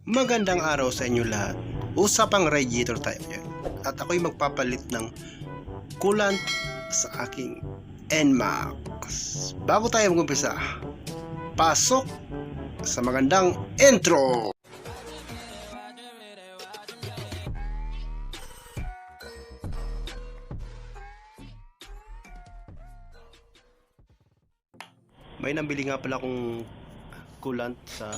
Magandang araw sa inyo lahat. Usapang radiator tayo ngayon. At ako'y magpapalit ng coolant sa aking NMAX. Bago tayo mag-umpisa, pasok sa magandang intro! May nabili nga pala akong coolant sa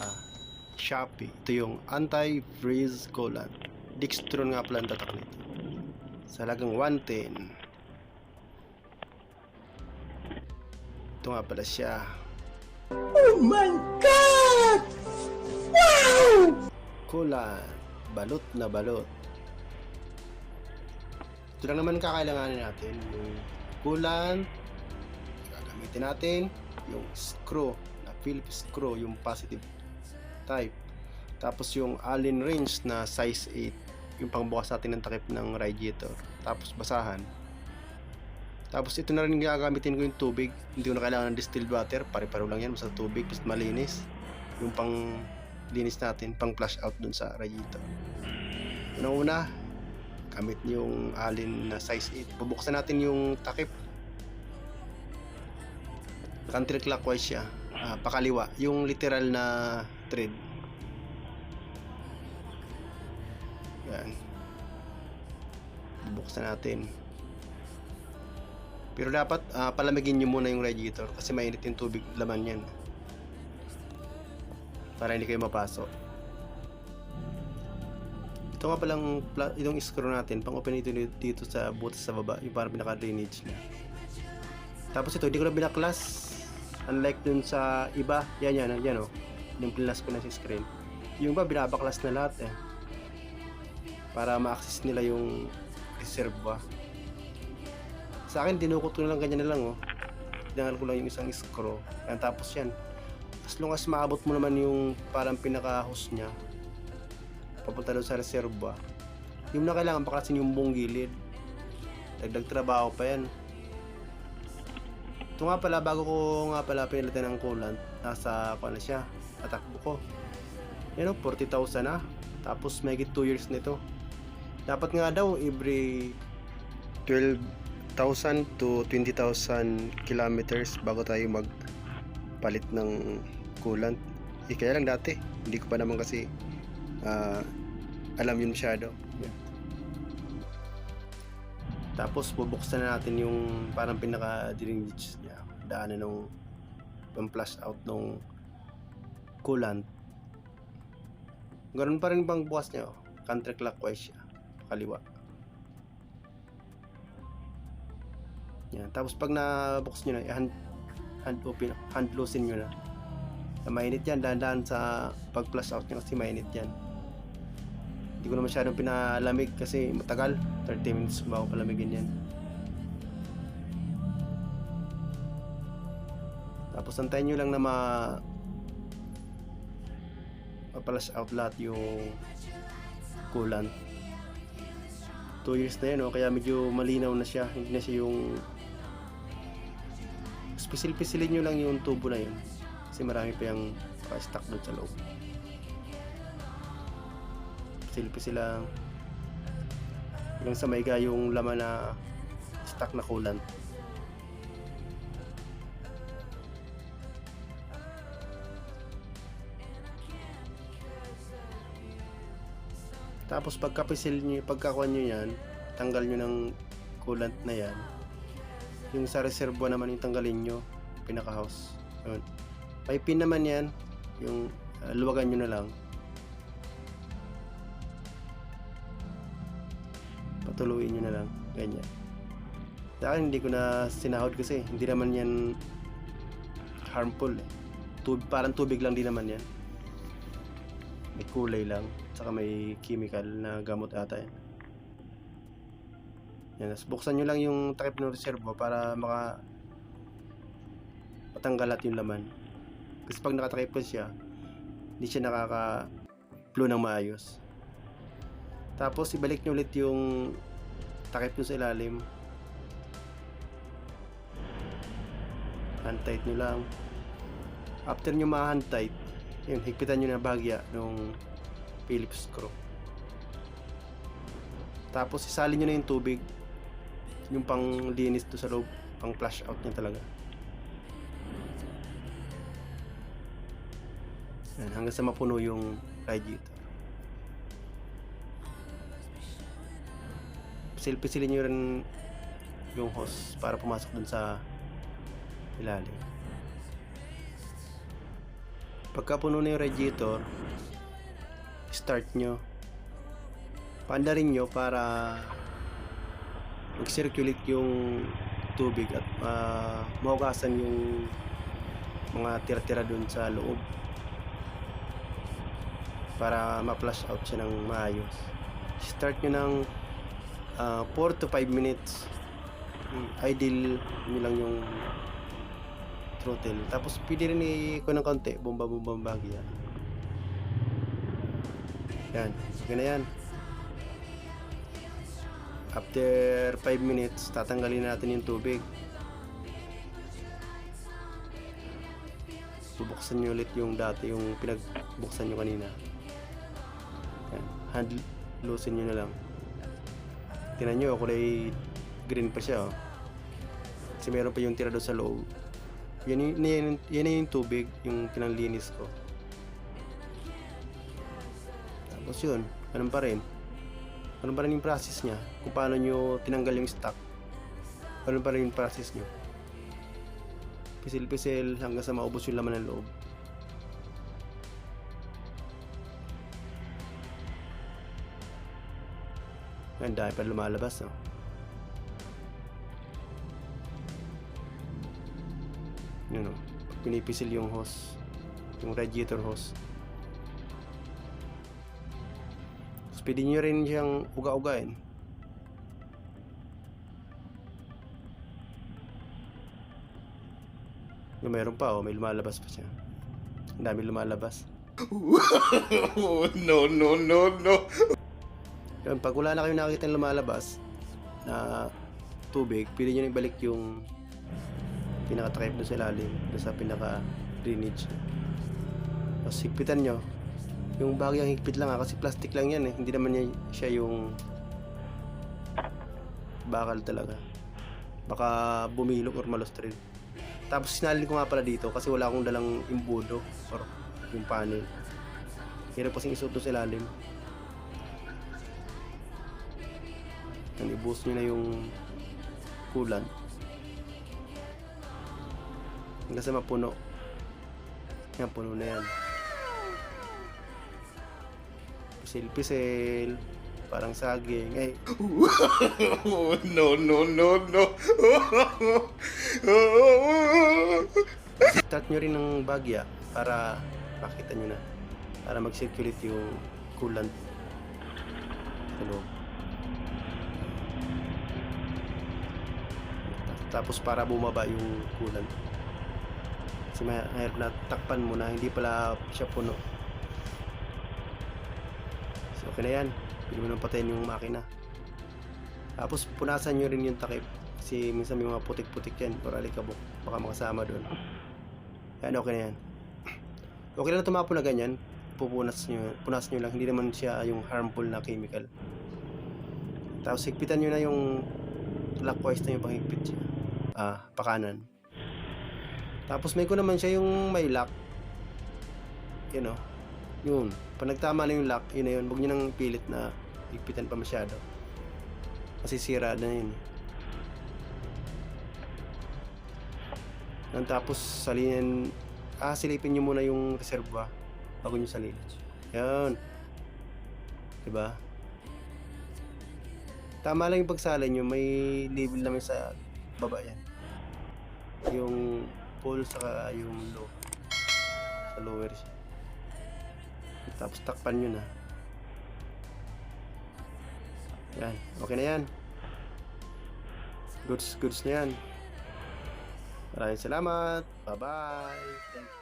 Shopee. Ito yung anti-freeze coolant. Dextron nga pala ang tatak nito. Sa halagang 110. Ito nga pala siya. Oh my God! Wow! Coolant. Balot na balot. Ito lang naman kakailanganin natin. Yung coolant. Gagamitin natin yung screw. Na Phillips screw. Yung positive type. Tapos yung Allen wrench na size 8, yung pangbukas natin ng takip ng radiator. Tapos basahan. Tapos ito na rin gagamitin ko yung tubig. Hindi ko na kailangan ng distilled water. Pare-paro lang yan sa tubig. Basta malinis. Yung pang linis natin, pang flush out dun sa radiator. Una, gamit niyo yung Allen na size 8. Bubuksan natin yung takip. Counterclockwise siya. Pakaliwa. Yung literal na thread. Yan. Bubuksan natin. Pero dapat palamigin nyo muna yung radiator kasi mainit yung tubig laman yan. Para hindi kayo mapasok. Ito nga palang itong screw natin. Pang open ito dito sa butas sa baba. Yung parang pinaka drainage niya. Tapos ito, hindi ko na binaklas. Unlike dun sa iba. Yan o. Yung pinas ko na sa screen. Yung iba binabaklas na lahat eh. Para ma-access nila yung reserva. Sa akin, dinukot ko na lang ganyan na lang oh. Tinangal ko lang yung isang screw. Yan, tapos yan. As long as maabot mo naman yung parang pinaka-hose nya papunta doon sa reserva, yung na kailangan baklasin yung buong gilid. Dagdag trabaho pa yan. Ito nga pala, bago ko nga pala pinalitan ng coolant, nasa ano siya, tatakbo ko. Yan o, 40,000 na. Tapos may 2 years nito. Dapat nga daw every 12,000 to 20,000 kilometers bago tayo magpalit ng coolant. Kaya lang dati, hindi ko pa naman kasi alam yun masyado. Yan. Tapos bubuksan na natin yung parang pinaka drainage niya, daanan ng pang-flush out ng coolant. Ganoon pa rin bang bukas niya, counterclockwise siya, kaliwa. Yan. Tapos pag nabukas nyo na, hand loosen nyo na. Mainit yan, dahan-dahan sa pag-flush out nyo kasi mainit yan. Hindi ko na masyadong pinalamig kasi matagal, 30 minutes bago palamigin yan. Tapos antayin nyo lang na ma-flush out lahat yung coolant. 2 years na yan kaya medyo malinaw na siya. Hindi na siya yung pisil-pisilin nyo lang yung tubo na yun kasi marami pa yung stuck doon sa loob. Pisil-pisil lang hanggang sa maiga yung laman na stuck na coolant. Tapos pagkapisil nyo, pagkakuha nyo yan, tanggal nyo ng coolant na yan. Yung sa reserva naman yung tanggalin nyo, pinaka house. Yun. May pin naman yan, yung luwagan nyo na lang. Patuluin nyo na lang, ganyan. Sa akin hindi ko na sinahod kasi hindi naman yan harmful eh. Parang tubig lang din naman yan. May kulay lang, saka may chemical na gamot ata yan. Yan, buksan nyo lang yung takip ng reserva para matanggalat yung laman. Kasi pag nakatakip ko siya, hindi siya nakaka-flow ng maayos. Tapos ibalik nyo ulit yung takip nyo sa ilalim. Hand tight nyo lang. After nyo ma-hand tight, yun, higpitan nyo na bahagya nung Phillips screw. Tapos isalin nyo na yung tubig, yung pang linis to sa loob, pang flush out niya talaga. Yan, hanggang sa mapuno yung radiator. Pisil-pisilin nyo rin yung hose para pumasok dun sa ilalim. Pagka puno na yung radiator, start nyo. Paandarin nyo para mag-circulate yung tubig at mahugasan yung mga tira-tira dun sa loob para ma-flush out siya ng maayos. Start nyo ng 4 to 5 minutes. Ideal nyo lang yung throttle. Tapos pwede rin i-ko ng kaunti, bomba-bomba bagya. Yan, okay na yan. After 5 minutes, tatanggalin natin yung tubig. Bubuksan nyo ulit yung dati, yung pinagbuksan nyo kanina. Yan. Hand loosen nyo na lang. Tingnan nyo, kulay green pa siya. Oh. Kasi meron pa yung tira doon sa loob. Yan yung tubig, yung pinanglinis ko. Tapos yun, ganun pa rin. Ano pa rin yung process niya, kung paano nyo tinanggal yung stock, ano pa rin yung process nyo, pisil-pisil hanggang sa maubos yung laman ng loob. Ang dahil pa lumalabas, no? Yun, no? Pinipisil yung hose, yung radiator hose. Pwede nyo rin siyang uga-ugain. Yung meron pa, oh, may lumalabas pa siya. Ang dami lumalabas. No. Yun, pag wala na kayo nakikita lumalabas na tubig, pwede nyo ibalik yung pinaka-takip doon sa ilalim, doon sa pinaka-drainage. Tapos higpitan nyo. Yung bagyang higpit lang kasi plastic lang yan hindi naman siya yung bakal talaga, baka bumilok or malustrin. Tapos sinalin ko nga pala dito kasi wala akong dalang imbudo or yung panel, hirap kasing isuot sa ilalim. I-boost nyo na yung coolant hanggang sa mapuno. Yan, puno na yan. Pisil-pisil, parang saging. Ay. No. Start nyo rin ng bagya para makita nyo na, para mag-circulate yung coolant sa loob. Tapos para bumaba yung coolant, kasi mahirap na takpan mo na hindi pala siya puno. So, okay na yan. Pwede mo nang patayin yung makina. Tapos punasan nyo rin yung takip kasi minsan may mga putik-putik yan or alikabok, baka makasama doon. Yan, okay na yan. Okay lang tumapo na ganyan. Punas nyo lang, hindi naman siya yung harmful na chemical. Tapos higpitan nyo na yung clockwise na yung panghigpit siya, pakanan. Tapos may ko naman siya yung may lock, you know. Yun, pag nagtama na yung lock, yun na yun. Huwag nyo nang pilit na higpitan pa masyado kasi sira na yun. Tapos silipin nyo muna yung reserva bago nyo salin. Yan, diba? Tama lang yung pagsalin nyo, may label naman sa baba yan, yung full saka yung low, sa lower siya. Tapos takpan nyo na. Yan, okay na yan. Goods na yan. Maraming salamat. Bye bye.